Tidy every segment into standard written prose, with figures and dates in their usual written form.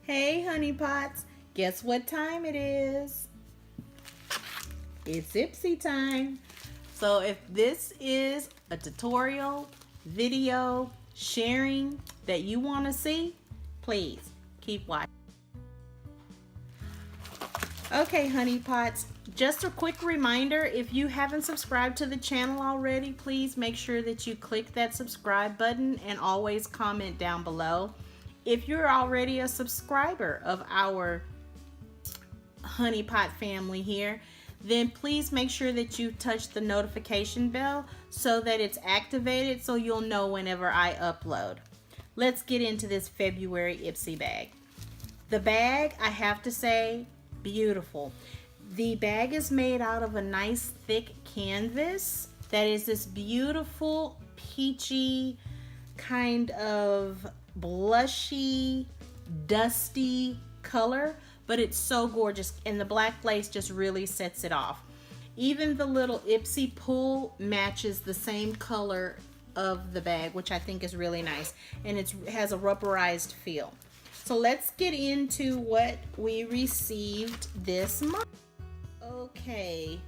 Hey HoneyPots, guess what time it is? It's Ipsy time. So if this is a tutorial, video, sharing that you want to see, please keep watching. Okay HoneyPots, just a quick reminder, if you haven't subscribed to the channel already, please make sure that you click that subscribe button and always comment down below. If you're already a subscriber of our HoneyPot family here, then please make sure that you touch the notification bell so that it's activated so you'll know whenever I upload. Let's get into this February Ipsy bag. The bag, I have to say, beautiful. The bag is made out of a nice thick canvas that is this beautiful peachy kind of blushy dusty color, but it's so gorgeous, and the black lace just really sets it off. Even the little Ipsy pull matches the same color of the bag, which I think is really nice, and it has a rubberized feel. So let's get into what we received this month. Okay,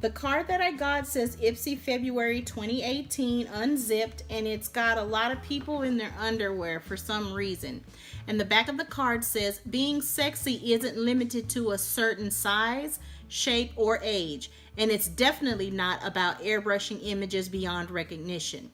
the card that I got says Ipsy February 2018 unzipped, and it's got a lot of people in their underwear for some reason. And the back of the card says, being sexy isn't limited to a certain size, shape, or age. And it's definitely not about airbrushing images beyond recognition.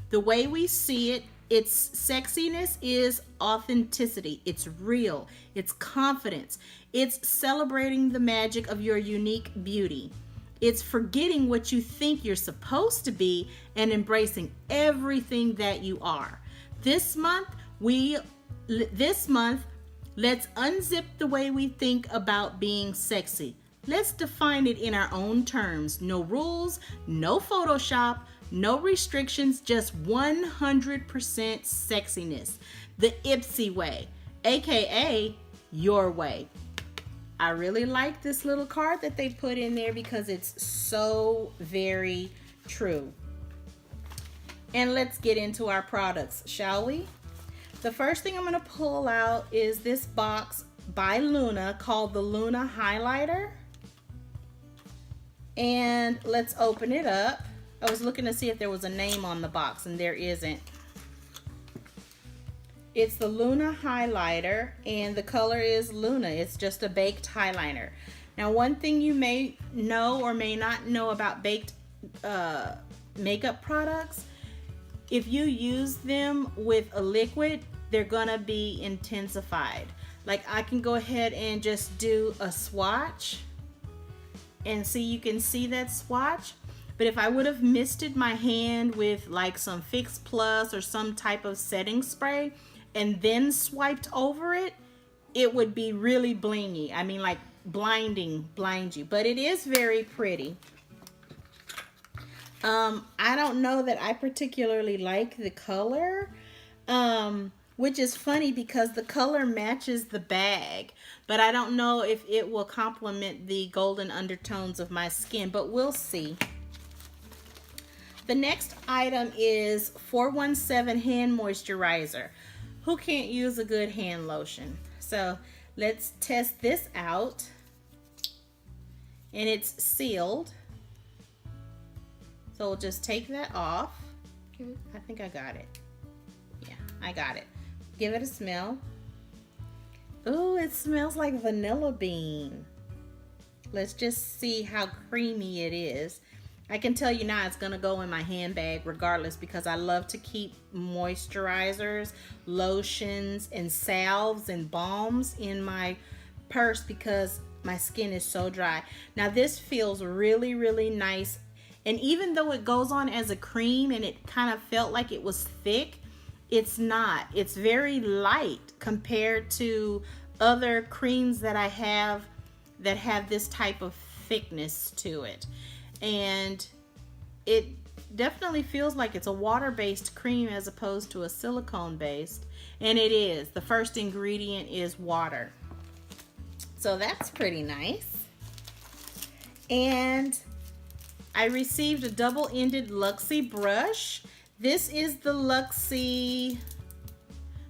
The way we see it, its sexiness is authenticity. It's real. It's confidence. It's celebrating the magic of your unique beauty. It's forgetting what you think you're supposed to be and embracing everything that you are. This month, let's unzip the way we think about being sexy. Let's define it in our own terms. No rules, no Photoshop, no restrictions, just 100% sexiness. The Ipsy way, aka your way. I really like this little card that they put in there because it's so very true. And let's get into our products, shall we? The first thing I'm going to pull out is this box by Luna called the Lunar Highlighter. And let's open it up. I was looking to see if there was a name on the box, and there isn't. It's the Lunar Highlighter, and the color is Luna. It's just a baked highlighter. Now, one thing you may know or may not know about baked makeup products, if you use them with a liquid, they're gonna be intensified. Like, I can go ahead and just do a swatch, and see, you can see that swatch. But if I would have misted my hand with like some Fix Plus or some type of setting spray and then swiped over it, it would be really blingy. I mean, like blind you. But it is very pretty. I don't know that I particularly like the color, which is funny because the color matches the bag, but I don't know if it will complement the golden undertones of my skin, but we'll see. The next item is 417 hand moisturizer. Who can't use a good hand lotion? So let's test this out. And it's sealed. So we'll just take that off. I think I got it. Yeah, I got it. Give it a smell. Ooh, it smells like vanilla bean. Let's just see how creamy it is. I can tell you now it's gonna go in my handbag regardless because I love to keep moisturizers, lotions, and salves and balms in my purse because my skin is so dry. Now this feels really, really nice. And even though it goes on as a cream and it kind of felt like it was thick, it's not. It's very light compared to other creams that I have that have this type of thickness to it. And it definitely feels like it's a water-based cream as opposed to a silicone-based. And it is. The first ingredient is water. So that's pretty nice. And I received a double-ended Luxie brush. This is the Luxie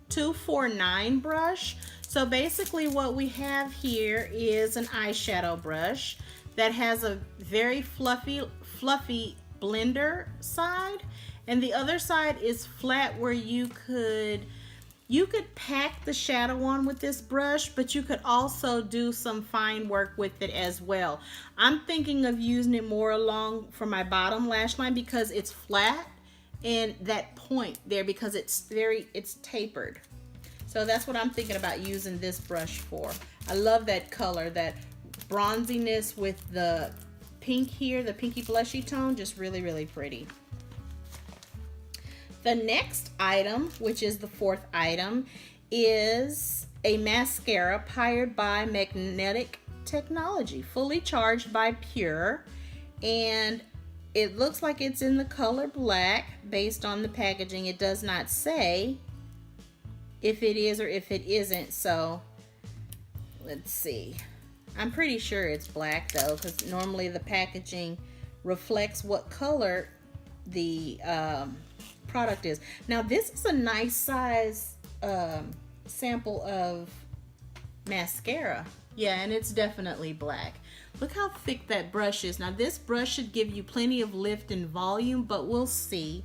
249 brush. So basically what we have here is an eyeshadow brush that has a very fluffy blender side, and the other side is flat where you could pack the shadow on with this brush, but you could also do some fine work with it as well. I'm thinking of using it more along for my bottom lash line because it's flat, and that point there because it's tapered. So that's what I'm thinking about using this brush for. I love that color, that bronziness with the pink here, the pinky blushy tone, just really, really pretty. The next item, which is the fourth item, is a mascara powered by magnetic technology, fully charged by Pure, and it looks like it's in the color black based on the packaging. It does not say if it is or if it isn't, so let's see. I'm pretty sure it's black though, because normally the packaging reflects what color the product is. Now this is a nice size sample of mascara. Yeah, and it's definitely black. Look how thick that brush is. Now this brush should give you plenty of lift and volume, but we'll see.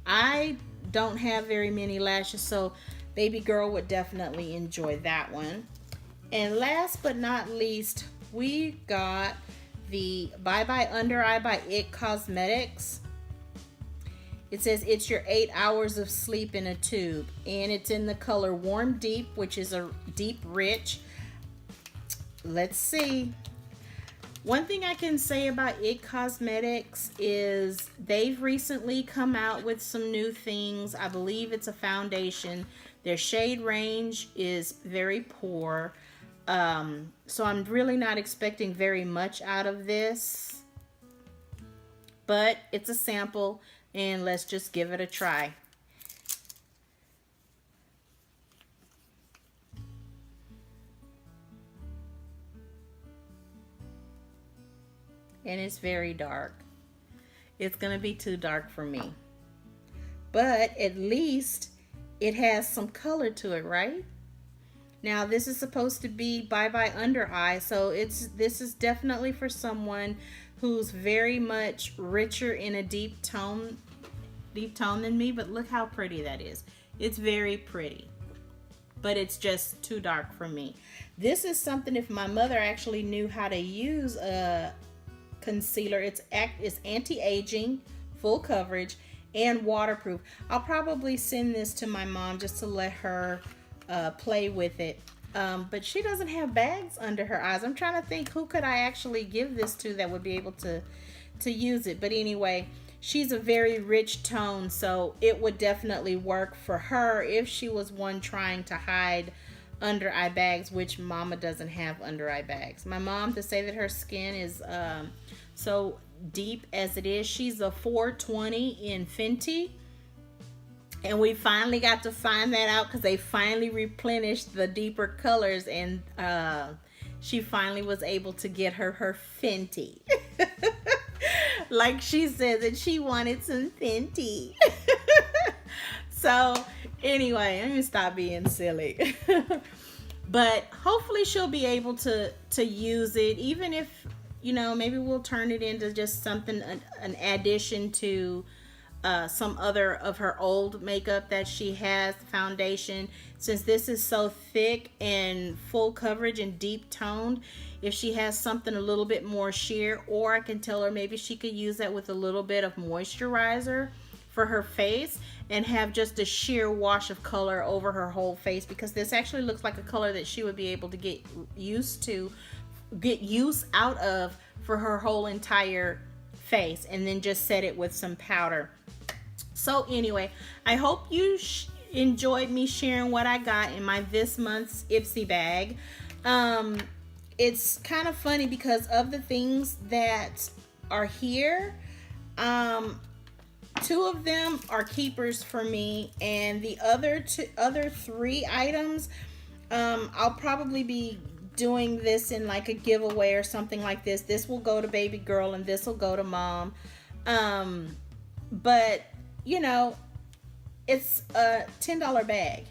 I don't have very many lashes, so baby girl would definitely enjoy that one. And last but not least, we got the Bye Bye Under Eye by IT Cosmetics. It says it's your 8 hours of sleep in a tube, and it's in the color Warm Deep, which is a deep rich. Let's see. One thing I can say about IT Cosmetics is they've recently come out with some new things. I believe it's a foundation. Their shade range is very poor. So I'm really not expecting very much out of this. But it's a sample, and let's just give it a try. And it's very dark. It's gonna be too dark for me. But at least it has some color to it, right? Now this is supposed to be Bye Bye Under Eye, so this is definitely for someone who's very much richer in a deep tone than me, but look how pretty that is. It's very pretty, but it's just too dark for me. This is something, if my mother actually knew how to use a concealer, it's anti-aging, full coverage, and waterproof. I'll probably send this to my mom just to let her play with it, but she doesn't have bags under her eyes. I'm trying to think who could I actually give this to that would be able to use it. But anyway, she's a very rich tone, so it would definitely work for her if she was one trying to hide under eye bags, which mama doesn't have under eye bags. My mom, to say that her skin is so deep as it is, she's a 420 in Fenty. And we finally got to find that out because they finally replenished the deeper colors, and she finally was able to get her Fenty. Like she said that she wanted some Fenty. So anyway, I'm gonna stop being silly. But hopefully she'll be able to use it, even if, you know, maybe we'll turn it into just something, an addition to some other of her old makeup that she has, foundation. Since this is so thick and full coverage and deep toned, if she has something a little bit more sheer, or I can tell her maybe she could use that with a little bit of moisturizer for her face and have just a sheer wash of color over her whole face, because this actually looks like a color that she would be able to get use out of for her whole entire face, and then just set it with some powder. So anyway, I hope you enjoyed me sharing what I got in my this month's Ipsy bag. It's kind of funny because of the things that are here, 2 of them are keepers for me, and the other 3 items, I'll probably be doing this in like a giveaway or something like this. This will go to baby girl and this will go to mom. But you know, it's a $10 bag.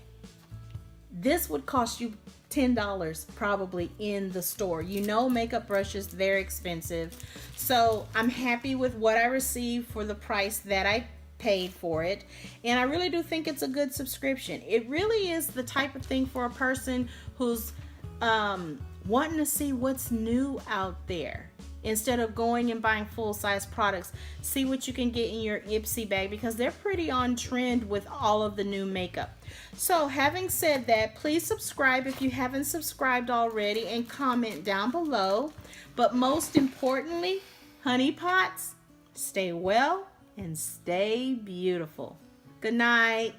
This would cost you $10 probably in the store. You know, makeup brushes, they're expensive. So I'm happy with what I received for the price that I paid for it, and I really do think it's a good subscription. It really is the type of thing for a person who's wanting to see what's new out there. Instead of going and buying full-size products, see what you can get in your Ipsy bag, because they're pretty on trend with all of the new makeup. So having said that, please subscribe if you haven't subscribed already, and comment down below. But most importantly, HoneyPots, stay well and stay beautiful. Good night.